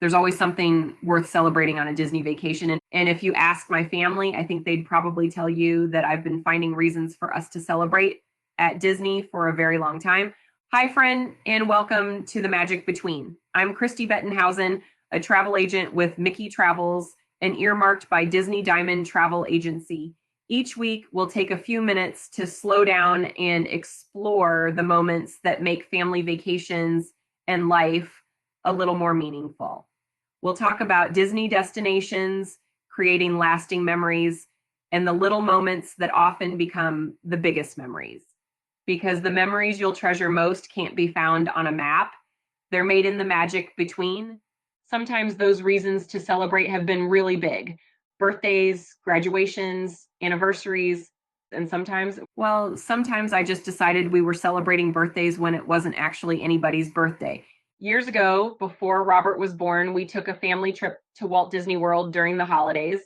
There's always something worth celebrating on a Disney vacation. And if you ask my family, I think they'd probably tell you that I've been finding reasons for us to celebrate at Disney for a very long time. Hi, friend, and welcome to The Magic Between. I'm Kristy Bettenhausen, a travel agent with Mickey Travels and earmarked by Disney Diamond Travel Agency. Each week, we'll take a few minutes to slow down and explore the moments that make family vacations and life a little more meaningful. We'll talk about Disney destinations, creating lasting memories, and the little moments that often become the biggest memories. Because the memories you'll treasure most can't be found on a map. They're made in the magic between. Sometimes those reasons to celebrate have been really big. Birthdays, graduations, anniversaries, and sometimes I just decided we were celebrating birthdays when it wasn't actually anybody's birthday. Years ago, before Robert was born, we took a family trip to Walt Disney World during the holidays.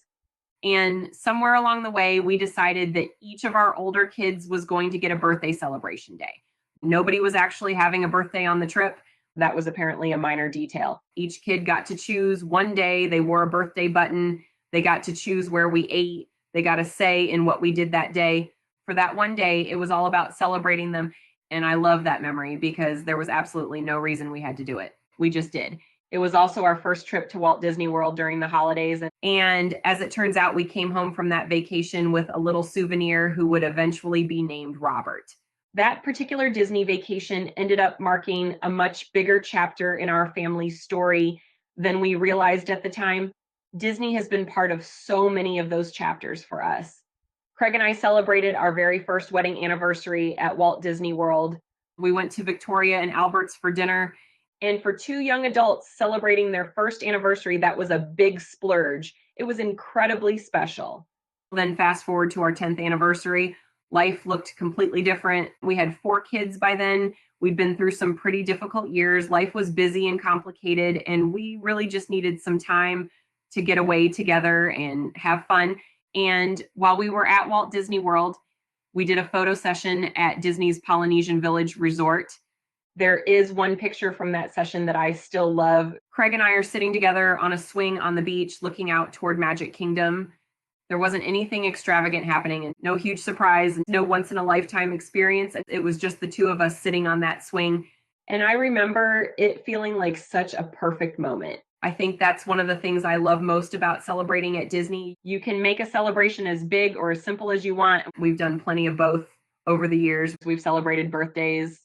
And somewhere along the way, we decided that each of our older kids was going to get a birthday celebration day. Nobody was actually having a birthday on the trip. That was apparently a minor detail. Each kid got to choose one day. They wore a birthday button. They got to choose where we ate. They got a say in what we did that day. For that one day, it was all about celebrating them. And I love that memory because there was absolutely no reason we had to do it. We just did. It was also our first trip to Walt Disney World during the holidays. And as it turns out, we came home from that vacation with a little souvenir who would eventually be named Robert. That particular Disney vacation ended up marking a much bigger chapter in our family's story than we realized at the time. Disney has been part of so many of those chapters for us. Craig and I celebrated our very first wedding anniversary at Walt Disney World. We went to Victoria and Albert's for dinner. And for two young adults celebrating their first anniversary, that was a big splurge. It was incredibly special. Then fast forward to our 10th anniversary, life looked completely different. We had 4 kids by then. We'd been through some pretty difficult years. Life was busy and complicated, and we really just needed some time to get away together and have fun. And while we were at Walt Disney World, we did a photo session at Disney's Polynesian Village Resort. There is one picture from that session that I still love. Craig and I are sitting together on a swing on the beach looking out toward Magic Kingdom. There wasn't anything extravagant happening and no huge surprise, no once in a lifetime experience. It was just the two of us sitting on that swing. And I remember it feeling like such a perfect moment. I think that's one of the things I love most about celebrating at Disney. You can make a celebration as big or as simple as you want. We've done plenty of both over the years. We've celebrated birthdays,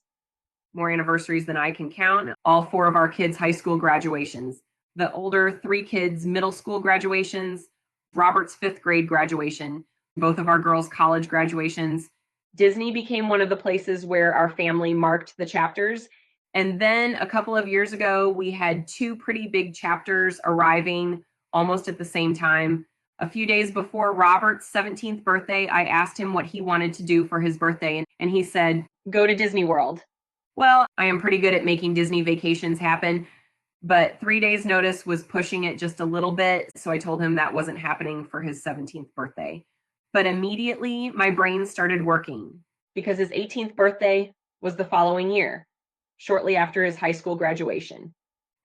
more anniversaries than I can count, all 4 of our kids' high school graduations, the older 3 kids' middle school graduations, Robert's 5th grade graduation, both of our girls' college graduations. Disney became one of the places where our family marked the chapters. And then a couple of years ago, we had 2 pretty big chapters arriving almost at the same time. A few days before Robert's 17th birthday, I asked him what he wanted to do for his birthday, and he said, "Go to Disney World." Well, I am pretty good at making Disney vacations happen, but 3 days' notice was pushing it just a little bit, so I told him that wasn't happening for his 17th birthday. But immediately, my brain started working because his 18th birthday was the following year, shortly after his high school graduation.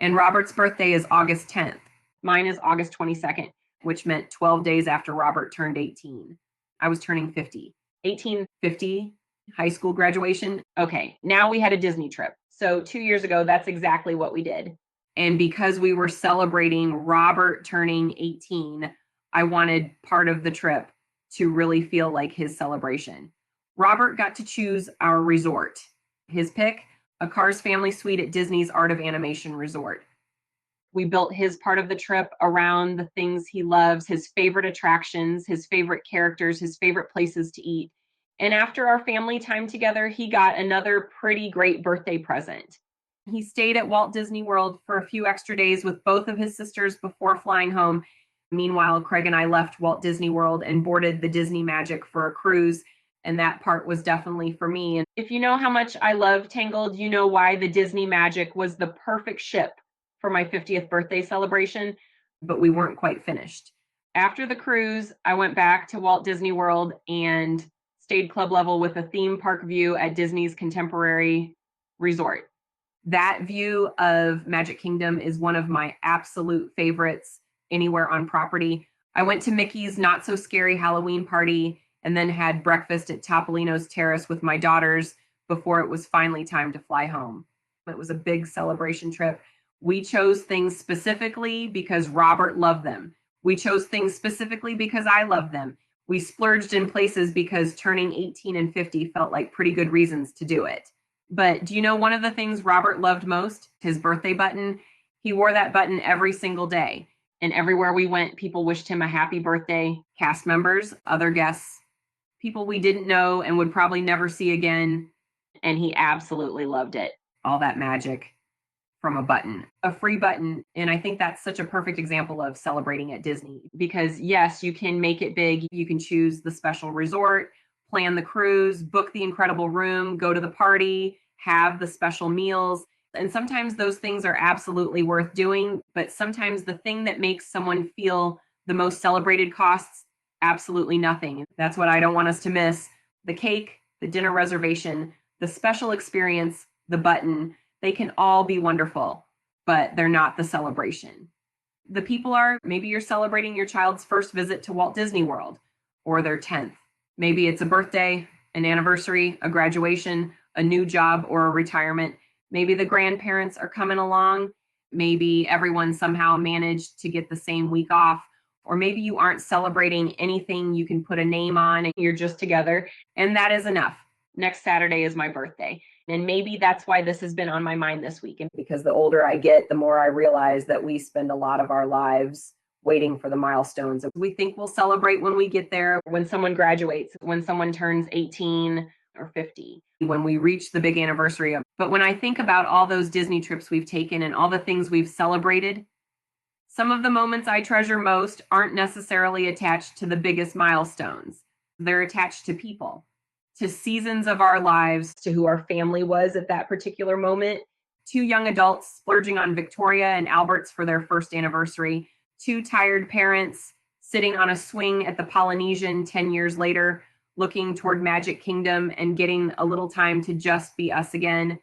And Robert's birthday is August 10th. Mine is August 22nd, which meant 12 days after Robert turned 18. I was turning 50. 1850, high school graduation. Okay, now we had a Disney trip. So 2 years ago, that's exactly what we did. And because we were celebrating Robert turning 18, I wanted part of the trip to really feel like his celebration. Robert got to choose our resort. His pick, a Cars family suite at Disney's Art of Animation Resort. We built his part of the trip around the things he loves, his favorite attractions, his favorite characters, his favorite places to eat. And after our family time together, he got another pretty great birthday present. He stayed at Walt Disney World for a few extra days with both of his sisters before flying home. Meanwhile, Craig and I left Walt Disney World and boarded the Disney Magic for a cruise. And that part was definitely for me. And if you know how much I love Tangled, you know why the Disney Magic was the perfect ship for my 50th birthday celebration, but we weren't quite finished. After the cruise, I went back to Walt Disney World and stayed club level with a theme park view at Disney's Contemporary Resort. That view of Magic Kingdom is one of my absolute favorites anywhere on property. I went to Mickey's Not So Scary Halloween party and then had breakfast at Topolino's Terrace with my daughters before it was finally time to fly home. It was a big celebration trip. We chose things specifically because Robert loved them. We chose things specifically because I love them. We splurged in places because turning 18 and 50 felt like pretty good reasons to do it. But do you know one of the things Robert loved most? His birthday button. He wore that button every single day. And everywhere we went, people wished him a happy birthday. Cast members, other guests, people we didn't know and would probably never see again. And he absolutely loved it. All that magic from a button, a free button. And I think that's such a perfect example of celebrating at Disney because, yes, you can make it big. You can choose the special resort, plan the cruise, book the incredible room, go to the party, have the special meals. And sometimes those things are absolutely worth doing. But sometimes the thing that makes someone feel the most celebrated costs absolutely nothing. That's what I don't want us to miss. The cake, the dinner reservation, the special experience, the button, they can all be wonderful, but they're not the celebration. The people are, maybe you're celebrating your child's first visit to Walt Disney World or their 10th. Maybe it's a birthday, an anniversary, a graduation, a new job, or a retirement. Maybe the grandparents are coming along. Maybe everyone somehow managed to get the same week off. Or maybe you aren't celebrating anything you can put a name on and you're just together. And that is enough. Next Saturday is my birthday. And maybe that's why this has been on my mind this week. And because the older I get, the more I realize that we spend a lot of our lives waiting for the milestones. We think we'll celebrate when we get there, when someone graduates, when someone turns 18 or 50, when we reach the big anniversary. But when I think about all those Disney trips we've taken and all the things we've celebrated, some of the moments I treasure most aren't necessarily attached to the biggest milestones. They're attached to people, to seasons of our lives, to who our family was at that particular moment. 2 young adults splurging on Victoria and Albert's for their first anniversary. 2 tired parents sitting on a swing at the Polynesian 10 years later, looking toward Magic Kingdom and getting a little time to just be us again.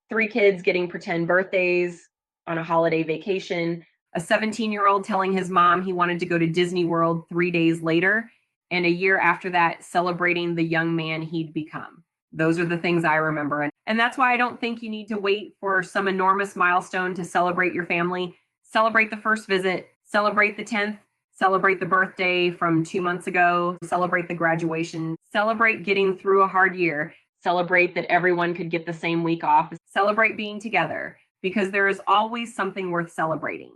3 kids getting pretend birthdays on a holiday vacation. A 17-year-old telling his mom he wanted to go to Disney World 3 days later. And a year after that, celebrating the young man he'd become. Those are the things I remember. And that's why I don't think you need to wait for some enormous milestone to celebrate your family. Celebrate the first visit, celebrate the 10th, celebrate the birthday from 2 months ago, celebrate the graduation, celebrate getting through a hard year, celebrate that everyone could get the same week off, celebrate being together, because there is always something worth celebrating.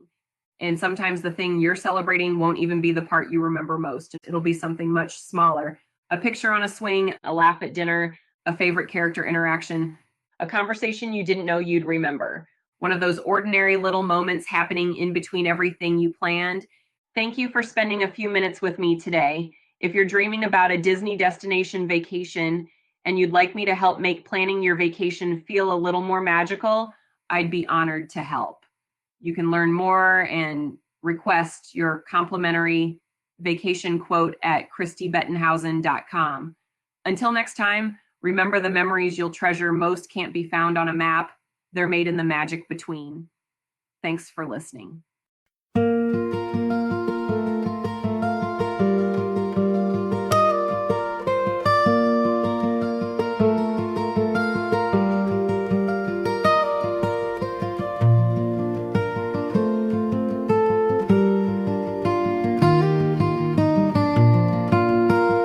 And sometimes the thing you're celebrating won't even be the part you remember most. It'll be something much smaller. A picture on a swing, a laugh at dinner, a favorite character interaction, a conversation you didn't know you'd remember. One of those ordinary little moments happening in between everything you planned. Thank you for spending a few minutes with me today. If you're dreaming about a Disney destination vacation and you'd like me to help make planning your vacation feel a little more magical, I'd be honored to help. You can learn more and request your complimentary vacation quote at KristyBettenhausen.com. Until next time, remember the memories you'll treasure most can't be found on a map. They're made in the magic between. Thanks for listening.